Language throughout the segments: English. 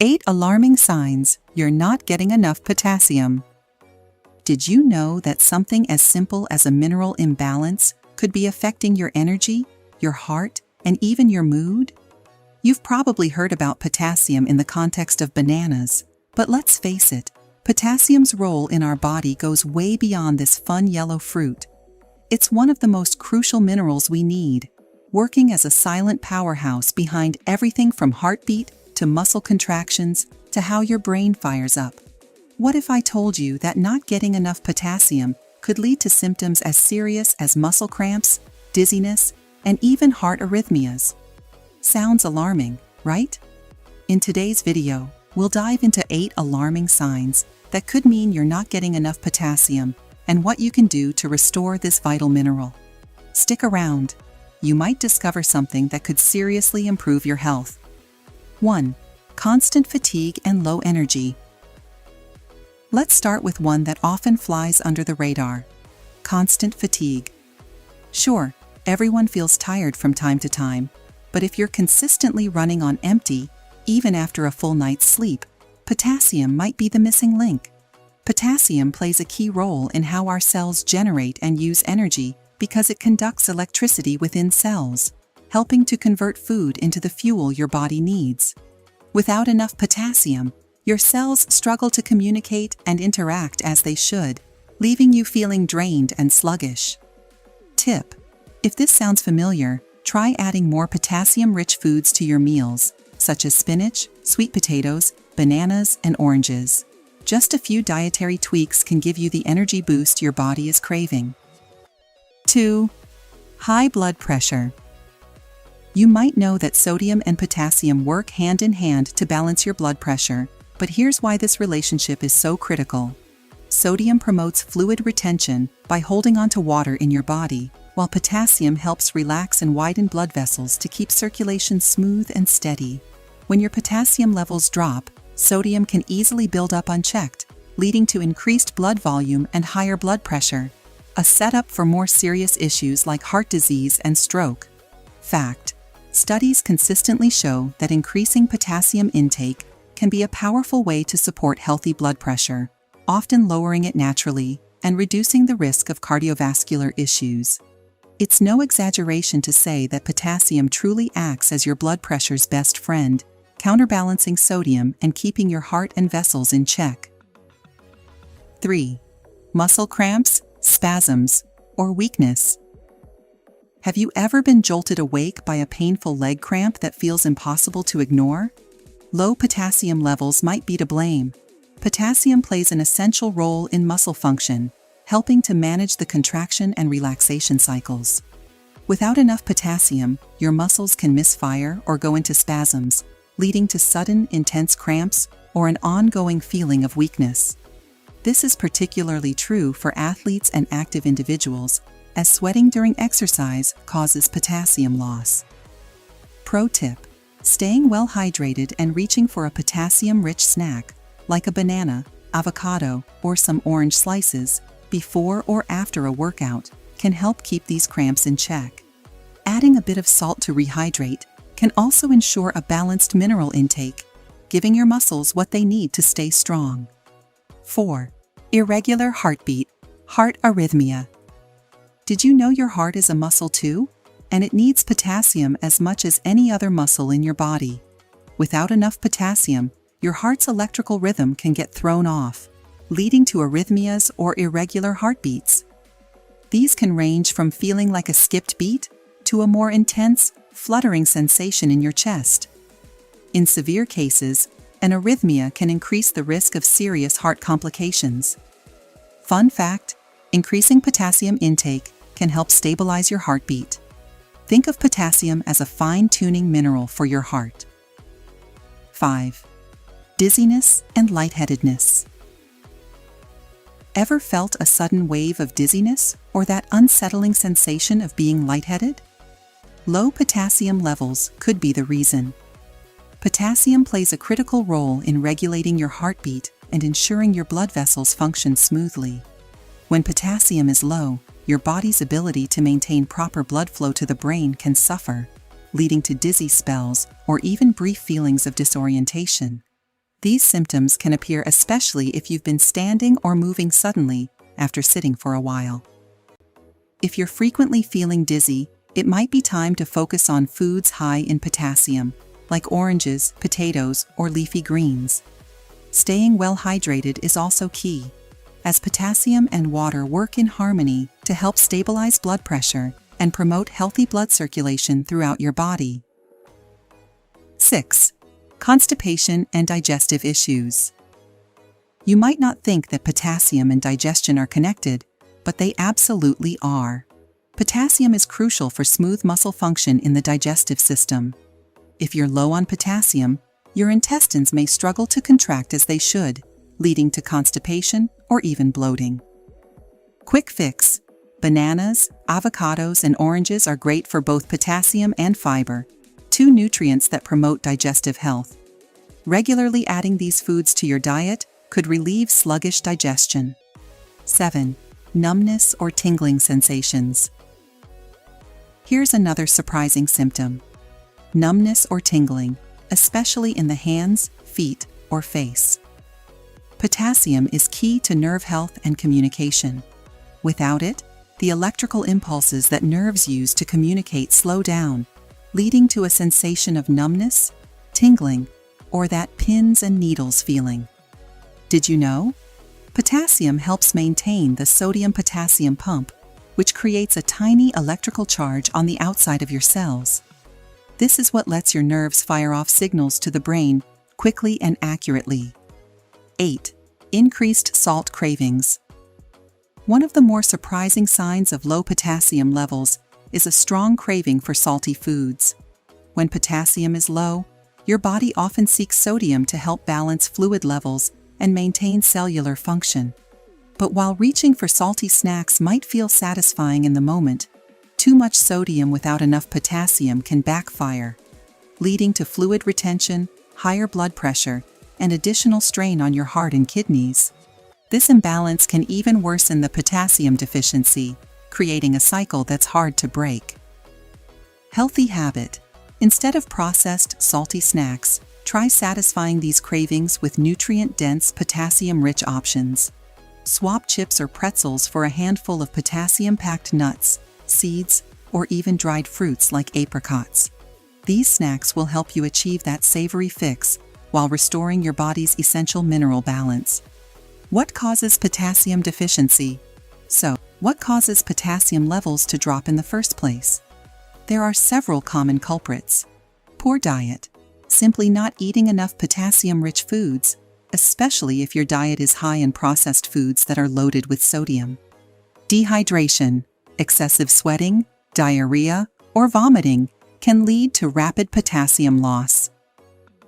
8 alarming signs you're not getting enough potassium. Did you know that something as simple as a mineral imbalance could be affecting your energy, your heart, and even your mood? You've probably heard about potassium in the context of bananas, but let's face it, potassium's role in our body goes way beyond this fun yellow fruit. It's one of the most crucial minerals we need, working as a silent powerhouse behind everything from heartbeat to muscle contractions to how your brain fires up. What if I told you that not getting enough potassium could lead to symptoms as serious as muscle cramps, dizziness, and even heart arrhythmias? Sounds alarming, right? In today's video, we'll dive into 8 alarming signs that could mean you're not getting enough potassium and what you can do to restore this vital mineral. Stick around. You might discover something that could seriously improve your health. 1. Constant fatigue and low energy. Let's start with one that often flies under the radar: constant fatigue. Sure, everyone feels tired from time to time, but if you're consistently running on empty, even after a full night's sleep, potassium might be the missing link. Potassium plays a key role in how our cells generate and use energy because it conducts electricity within cells, helping to convert food into the fuel your body needs. Without enough potassium, your cells struggle to communicate and interact as they should, leaving you feeling drained and sluggish. Tip: if this sounds familiar, try adding more potassium-rich foods to your meals, such as spinach, sweet potatoes, bananas, and oranges. Just a few dietary tweaks can give you the energy boost your body is craving. 2. High blood pressure. You might know that sodium and potassium work hand in hand to balance your blood pressure, but here's why this relationship is so critical. Sodium promotes fluid retention by holding onto water in your body, while potassium helps relax and widen blood vessels to keep circulation smooth and steady. When your potassium levels drop, sodium can easily build up unchecked, leading to increased blood volume and higher blood pressure, a setup for more serious issues like heart disease and stroke. Fact: studies consistently show that increasing potassium intake can be a powerful way to support healthy blood pressure, often lowering it naturally and reducing the risk of cardiovascular issues. It's no exaggeration to say that potassium truly acts as your blood pressure's best friend, counterbalancing sodium and keeping your heart and vessels in check. 3. Muscle cramps, spasms, or weakness. Have you ever been jolted awake by a painful leg cramp that feels impossible to ignore? Low potassium levels might be to blame. Potassium plays an essential role in muscle function, helping to manage the contraction and relaxation cycles. Without enough potassium, your muscles can misfire or go into spasms, leading to sudden, intense cramps or an ongoing feeling of weakness. This is particularly true for athletes and active individuals, as sweating during exercise causes potassium loss. Pro tip: staying well hydrated and reaching for a potassium-rich snack, like a banana, avocado, or some orange slices, before or after a workout, can help keep these cramps in check. Adding a bit of salt to rehydrate can also ensure a balanced mineral intake, giving your muscles what they need to stay strong. 4. Irregular heartbeat, heart arrhythmia. Did you know your heart is a muscle too? And it needs potassium as much as any other muscle in your body. Without enough potassium, your heart's electrical rhythm can get thrown off, leading to arrhythmias or irregular heartbeats. These can range from feeling like a skipped beat to a more intense, fluttering sensation in your chest. In severe cases, an arrhythmia can increase the risk of serious heart complications. Fun fact: increasing potassium intake can help stabilize your heartbeat. Think of potassium as a fine-tuning mineral for your heart. 5. Dizziness and lightheadedness. Ever felt a sudden wave of dizziness or that unsettling sensation of being lightheaded? Low potassium levels could be the reason. Potassium plays a critical role in regulating your heartbeat and ensuring your blood vessels function smoothly. When potassium is low, your body's ability to maintain proper blood flow to the brain can suffer, leading to dizzy spells or even brief feelings of disorientation. These symptoms can appear especially if you've been standing or moving suddenly after sitting for a while. If you're frequently feeling dizzy, it might be time to focus on foods high in potassium, like oranges, potatoes, or leafy greens. Staying well hydrated is also key, as potassium and water work in harmony to help stabilize blood pressure and promote healthy blood circulation throughout your body. 6. Constipation and digestive issues. You might not think that potassium and digestion are connected, but they absolutely are. Potassium is crucial for smooth muscle function in the digestive system. If you're low on potassium, your intestines may struggle to contract as they should, leading to constipation or even bloating. Quick fix: bananas, avocados, and oranges are great for both potassium and fiber, two nutrients that promote digestive health. Regularly adding these foods to your diet could relieve sluggish digestion. 7. Numbness or tingling sensations. Here's another surprising symptom: numbness or tingling, especially in the hands, feet, or face. Potassium is key to nerve health and communication. Without it, the electrical impulses that nerves use to communicate slow down, leading to a sensation of numbness, tingling, or that pins and needles feeling. Did you know? Potassium helps maintain the sodium-potassium pump, which creates a tiny electrical charge on the outside of your cells. This is what lets your nerves fire off signals to the brain quickly and accurately. 8. Increased salt cravings. One of the more surprising signs of low potassium levels is a strong craving for salty foods. When potassium is low, your body often seeks sodium to help balance fluid levels and maintain cellular function. But while reaching for salty snacks might feel satisfying in the moment, too much sodium without enough potassium can backfire, leading to fluid retention, higher blood pressure, and additional strain on your heart and kidneys. This imbalance can even worsen the potassium deficiency, creating a cycle that's hard to break. Healthy habit: instead of processed, salty snacks, try satisfying these cravings with nutrient-dense, potassium-rich options. Swap chips or pretzels for a handful of potassium-packed nuts, seeds, or even dried fruits like apricots. These snacks will help you achieve that savory fix while restoring your body's essential mineral balance. What causes potassium deficiency? So, what causes potassium levels to drop in the first place? There are several common culprits. Poor diet: simply not eating enough potassium-rich foods, especially if your diet is high in processed foods that are loaded with sodium. Dehydration: excessive sweating, diarrhea, or vomiting can lead to rapid potassium loss.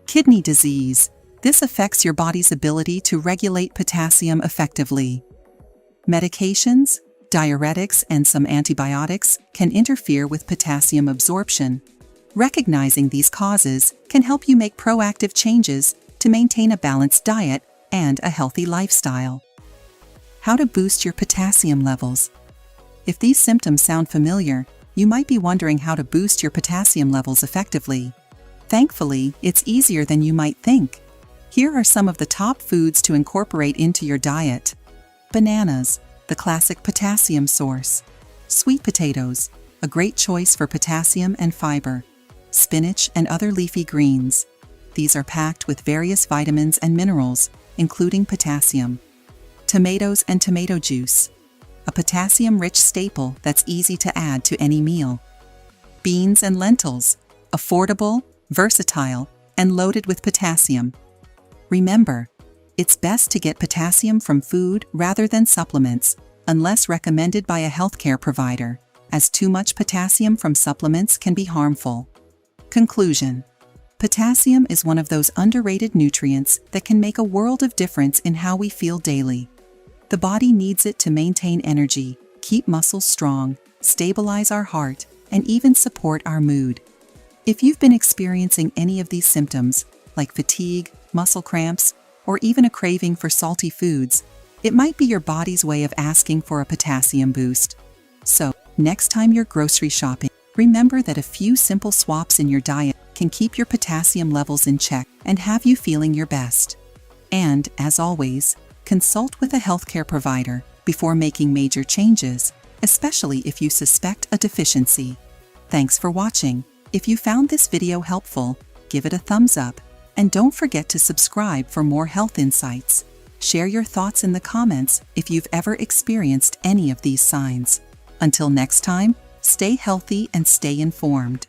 Kidney disease: this affects your body's ability to regulate potassium effectively. Medications, diuretics, and some antibiotics can interfere with potassium absorption. Recognizing these causes can help you make proactive changes to maintain a balanced diet and a healthy lifestyle. How to boost your potassium levels. If these symptoms sound familiar, you might be wondering how to boost your potassium levels effectively. Thankfully, it's easier than you might think. Here are some of the top foods to incorporate into your diet. Bananas, the classic potassium source. Sweet potatoes, a great choice for potassium and fiber. Spinach and other leafy greens. These are packed with various vitamins and minerals, including potassium. Tomatoes and tomato juice, a potassium-rich staple that's easy to add to any meal. Beans and lentils, affordable, versatile, and loaded with potassium. Remember, it's best to get potassium from food rather than supplements, unless recommended by a healthcare provider, as too much potassium from supplements can be harmful. Conclusion: potassium is one of those underrated nutrients that can make a world of difference in how we feel daily. The body needs it to maintain energy, keep muscles strong, stabilize our heart, and even support our mood. If you've been experiencing any of these symptoms, like fatigue, muscle cramps, or even a craving for salty foods, it might be your body's way of asking for a potassium boost. So, next time you're grocery shopping, remember that a few simple swaps in your diet can keep your potassium levels in check and have you feeling your best. And, as always, consult with a healthcare provider before making major changes, especially if you suspect a deficiency. Thanks for watching. If you found this video helpful, give it a thumbs up, and don't forget to subscribe for more health insights. Share your thoughts in the comments if you've ever experienced any of these signs. Until next time, stay healthy and stay informed.